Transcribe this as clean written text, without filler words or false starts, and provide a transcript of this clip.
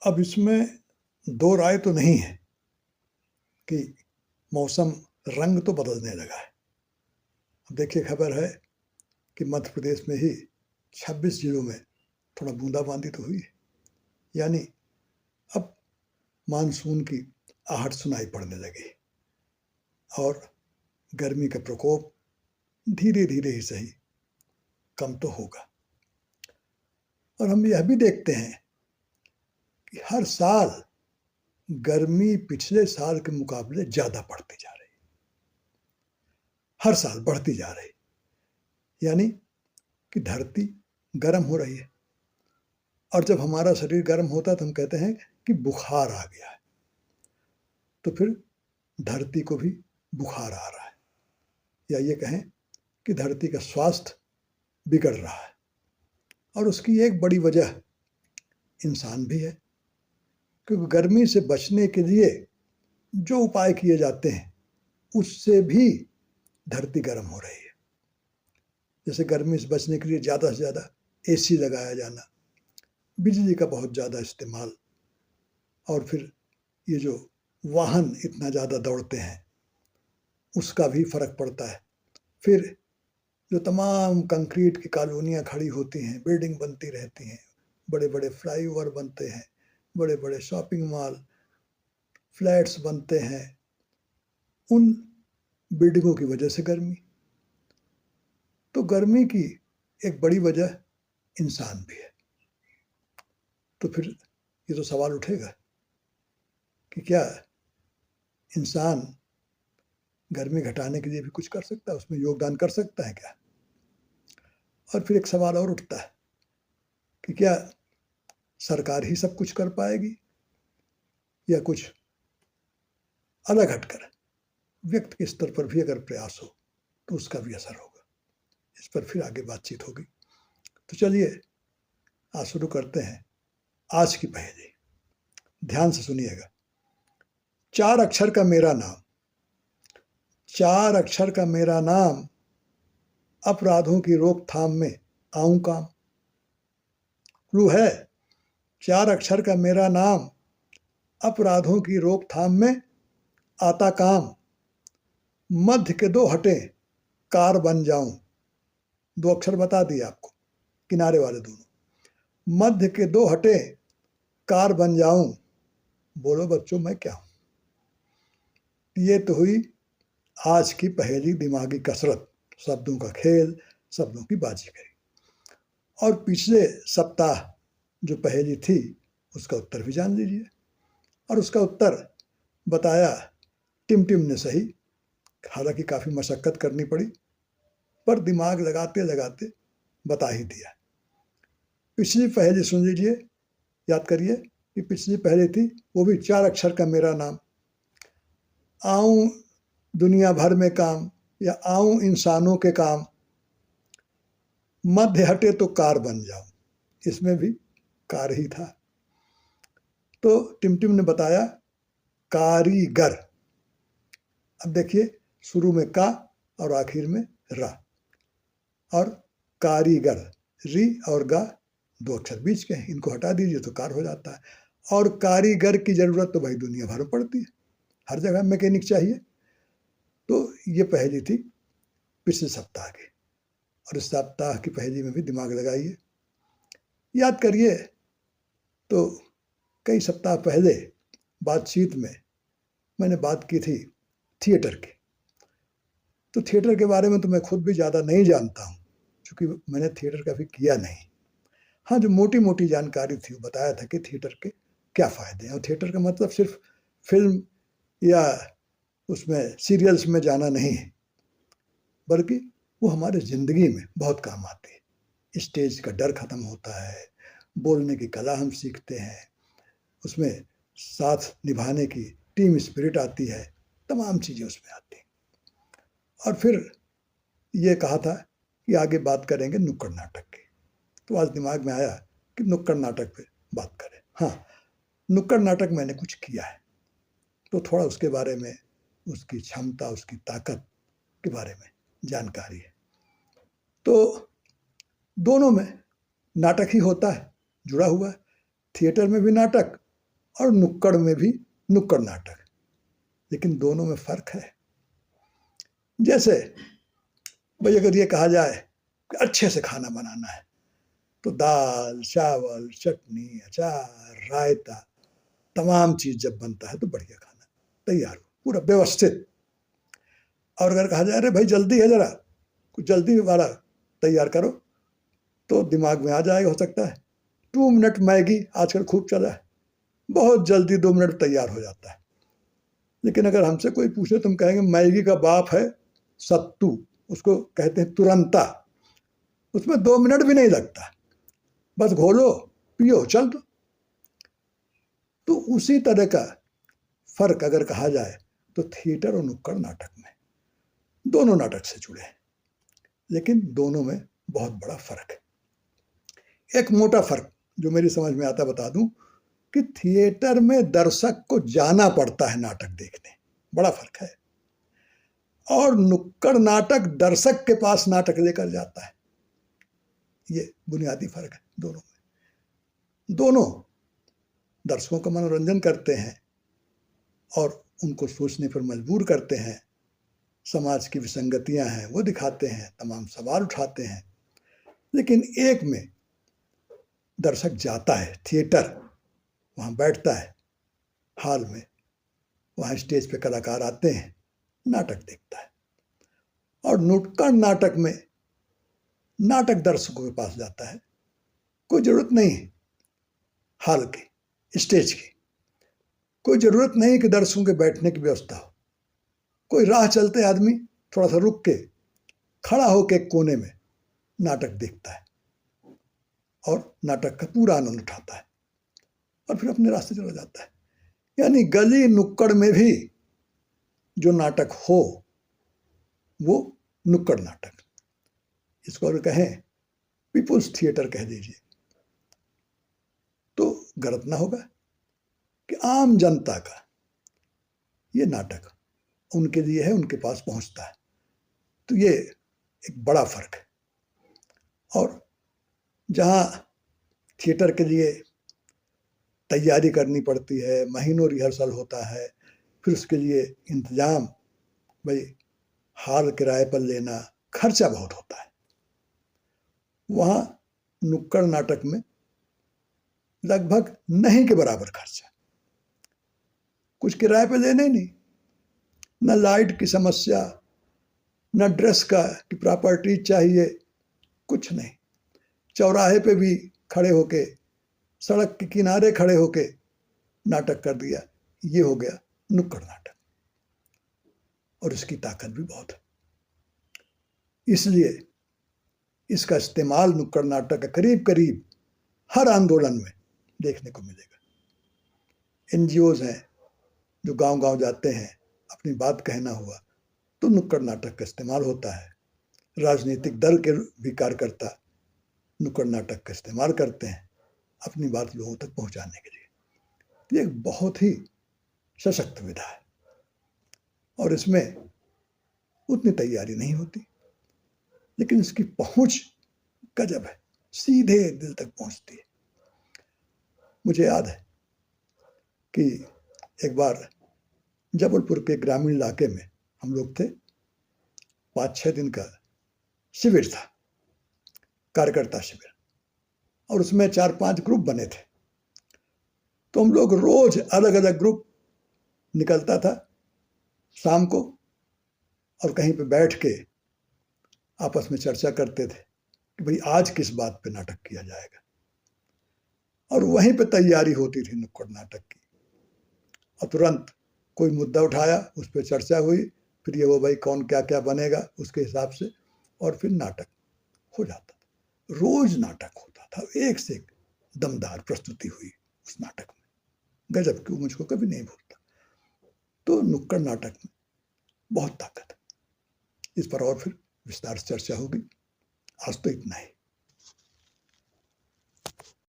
अब इसमें दो राय तो नहीं है कि मौसम रंग तो बदलने लगा है। अब देखिए, खबर है कि मध्य प्रदेश में ही 26 जिलों में थोड़ा बूंदाबांदी तो हुई है, यानी अब मानसून की आहट सुनाई पड़ने लगी और गर्मी का प्रकोप धीरे धीरे ही सही कम तो होगा। और हम यह भी देखते हैं कि हर साल गर्मी पिछले साल के मुकाबले ज्यादा बढ़ती जा रही है, हर साल बढ़ती जा रही, यानी कि धरती गर्म हो रही है। और जब हमारा शरीर गर्म होता है तो हम कहते हैं कि बुखार आ गया है, तो फिर धरती को भी बुखार आ रहा है, या ये कहें कि धरती का स्वास्थ्य बिगड़ रहा है। और उसकी एक बड़ी वजह इंसान भी है, क्योंकि गर्मी से बचने के लिए जो उपाय किए जाते हैं उससे भी धरती गर्म हो रही है। जैसे गर्मी से बचने के लिए ज़्यादा से ज़्यादा एसी लगाया जाना, बिजली का बहुत ज़्यादा इस्तेमाल, और फिर ये जो वाहन इतना ज़्यादा दौड़ते हैं उसका भी फर्क पड़ता है। फिर जो तमाम कंक्रीट की कॉलोनियाँ खड़ी होती हैं, बिल्डिंग बनती रहती हैं, बड़े बड़े फ्लाईओवर बनते हैं, बड़े बड़े शॉपिंग मॉल, फ्लैट्स बनते हैं, उन बिल्डिंगों की वजह से गर्मी। तो गर्मी की एक बड़ी वजह इंसान भी है। तो फिर ये तो सवाल उठेगा कि क्या इंसान गर्मी घटाने के लिए भी कुछ कर सकता है, उसमें योगदान कर सकता है क्या? और फिर एक सवाल और उठता है कि क्या सरकार ही सब कुछ कर पाएगी, या कुछ अलग हटकर व्यक्ति के स्तर पर भी अगर प्रयास हो तो उसका भी असर होगा। इस पर फिर आगे बातचीत होगी। तो चलिए आज शुरू करते हैं आज की पहेली। ध्यान से सुनिएगा। 4 अक्षर का मेरा नाम, 4 अक्षर का मेरा नाम, अपराधों की रोकथाम में आऊं काम। क्लू है, 4 अक्षर का मेरा नाम, अपराधों की रोकथाम में आता काम। मध्य के 2 हटे कार बन जाऊं। 2 अक्षर बता दिए आपको, किनारे वाले दोनों। मध्य के 2 हटे कार बन जाऊं। बोलो बच्चों, मैं क्या हूं? ये तो हुई आज की पहेली, दिमागी कसरत, शब्दों का खेल, शब्दों की बाजीगरी। और पिछले सप्ताह जो पहेली थी उसका उत्तर भी जान लीजिए। और उसका उत्तर बताया टिमटिम ने सही, हालांकि काफ़ी मशक्क़त करनी पड़ी, पर दिमाग लगाते लगाते बता ही दिया। पिछली पहेली सुन लीजिए, याद करिए कि पिछली पहेली थी, वो भी 4 अक्षर का मेरा नाम। आऊं दुनिया भर में काम, या आऊं इंसानों के काम। मध्य हटे तो कार बन जाऊं, इसमें भी कार ही था। तो टिमटिम ने बताया कारीगर। अब देखिए, शुरू में का और आखिर में रा, और कारीगर, री और गा 2 अक्षर बीच के हैं, इनको हटा दीजिए तो कार हो जाता है। और कारीगर की जरूरत तो भाई दुनिया भर में पड़ती है, हर जगह मैकेनिक चाहिए। तो ये पहेली थी पिछले सप्ताह की, और इस सप्ताह की पहेली में भी दिमाग लगाइए, याद करिए। तो कई सप्ताह पहले बातचीत में मैंने बात की थी थिएटर की। तो थिएटर के बारे में तो मैं खुद भी ज़्यादा नहीं जानता हूँ, क्योंकि मैंने थिएटर कभी किया नहीं। हाँ, जो मोटी मोटी जानकारी थी वो बताया था कि थिएटर के क्या फ़ायदे हैं। और थिएटर का मतलब सिर्फ फिल्म या उसमें सीरियल्स में जाना नहीं है, बल्कि वो हमारे ज़िंदगी में बहुत काम आती है। स्टेज का डर खत्म होता है, बोलने की कला हम सीखते हैं, उसमें साथ निभाने की टीम स्पिरिट आती है, तमाम चीज़ें उसमें आती हैं। और फिर ये कहा था कि आगे बात करेंगे नुक्कड़ नाटक की। तो आज दिमाग में आया कि नुक्कड़ नाटक पे बात करें। हाँ, नुक्कड़ नाटक मैंने कुछ किया है, तो थोड़ा उसके बारे में, उसकी क्षमता, उसकी ताकत के बारे में जानकारी है। तो दोनों में नाटक ही होता है, जुड़ा हुआ है। थिएटर में भी नाटक और नुक्कड़ में भी नुक्कड़ नाटक, लेकिन दोनों में फर्क है। जैसे भाई अगर ये कहा जाए कि अच्छे से खाना बनाना है तो दाल चावल चटनी अचार रायता तमाम चीज जब बनता है तो बढ़िया खाना तैयार हो, पूरा व्यवस्थित। और अगर कहा जाए अरे भाई जल्दी है, जरा कुछ जल्दी वाला तैयार करो, तो दिमाग में आ जाएगा, हो सकता है 2 मिनट मैगी आजकल खूब चला है, बहुत जल्दी 2 मिनट तैयार हो जाता है। लेकिन अगर हमसे कोई पूछे, तुम कहेंगे मैगी का बाप है सत्तू, उसको कहते हैं तुरंता, उसमें 2 मिनट भी नहीं लगता, बस घोलो पियो चल दो। तो उसी तरह का फर्क अगर कहा जाए तो थिएटर और नुक्कड़ नाटक में, दोनों नाटक से जुड़े हैं, लेकिन दोनों में बहुत बड़ा फर्क है। एक मोटा फर्क जो मेरी समझ में आता बता दूं कि थिएटर में दर्शक को जाना पड़ता है नाटक देखने, बड़ा फर्क है। और नुक्कड़ नाटक दर्शक के पास नाटक लेकर जाता है, ये बुनियादी फर्क है दोनों में। दोनों दर्शकों का मनोरंजन करते हैं और उनको सोचने पर मजबूर करते हैं, समाज की विसंगतियां हैं वो दिखाते हैं, तमाम सवाल उठाते हैं। लेकिन एक में दर्शक जाता है थिएटर, वहाँ बैठता है हॉल में, वहाँ स्टेज पे कलाकार आते हैं, नाटक देखता है। और नुक्कड़ नाटक में नाटक दर्शकों के पास जाता है, कोई जरूरत नहीं है हॉल की स्टेज की, कोई जरूरत नहीं कि दर्शकों के बैठने की व्यवस्था हो, कोई राह चलते आदमी थोड़ा सा रुक के खड़ा होकर एक कोने में नाटक देखता है और नाटक का पूरा आनंद उठाता है और फिर अपने रास्ते चला जाता है। यानी गली नुक्कड़ में भी जो नाटक हो वो नुक्कड़ नाटक, इसको अगर कहें पीपुल्स थिएटर कह दीजिए तो गलत ना होगा कि आम जनता का ये नाटक उनके लिए है, उनके पास पहुंचता है। तो ये एक बड़ा फर्क है। और जहां थिएटर के लिए तैयारी करनी पड़ती है, महीनों रिहर्सल होता है, फिर उसके लिए इंतजाम, भाई हॉल किराए पर लेना, खर्चा बहुत होता है। वहां नुक्कड़ नाटक में लगभग नहीं के बराबर खर्चा, कुछ किराए पे देने ही नहीं, न लाइट की समस्या, न ड्रेस का कि प्रॉपर्टी चाहिए, कुछ नहीं। चौराहे पे भी खड़े होके, सड़क के किनारे खड़े होके नाटक कर दिया, ये हो गया नुक्कड़ नाटक। और इसकी ताकत भी बहुत है, इसलिए इसका इस्तेमाल नुक्कड़ नाटक का करीब करीब हर आंदोलन में देखने को मिलेगा। एनजीओज हैं जो गांव गांव जाते हैं, अपनी बात कहना हुआ तो नुक्कड़ नाटक का इस्तेमाल होता है। राजनीतिक दल के भी कार्यकर्ता नुक्कड़ नाटक का इस्तेमाल करते हैं अपनी बात लोगों तक पहुंचाने के लिए। ये एक बहुत ही सशक्त विधा है और इसमें उतनी तैयारी नहीं होती, लेकिन इसकी पहुंच गजब है, सीधे दिल तक पहुंचती है। मुझे याद है कि एक बार जबलपुर के ग्रामीण इलाके में हम लोग थे, 5-6 दिन का शिविर था, कार्यकर्ता शिविर, और उसमें 4-5 ग्रुप बने थे। तो हम लोग रोज अलग अलग ग्रुप निकलता था शाम को, और कहीं पे बैठ के आपस में चर्चा करते थे कि भाई आज किस बात पे नाटक किया जाएगा, और वहीं पे तैयारी होती थी नुक्कड़ नाटक की। और तुरंत कोई मुद्दा उठाया, उस पर चर्चा हुई, फिर ये वो भाई कौन क्या क्या बनेगा उसके हिसाब से, और फिर नाटक हो जाता था। रोज नाटक होता था, एक से एक दमदार प्रस्तुति हुई उस नाटक में, गजब की, मुझको कभी नहीं भूलता। तो नुक्कड़ नाटक में बहुत ताकत है। इस पर और फिर विस्तार से चर्चा होगी। आज तो इतना ही।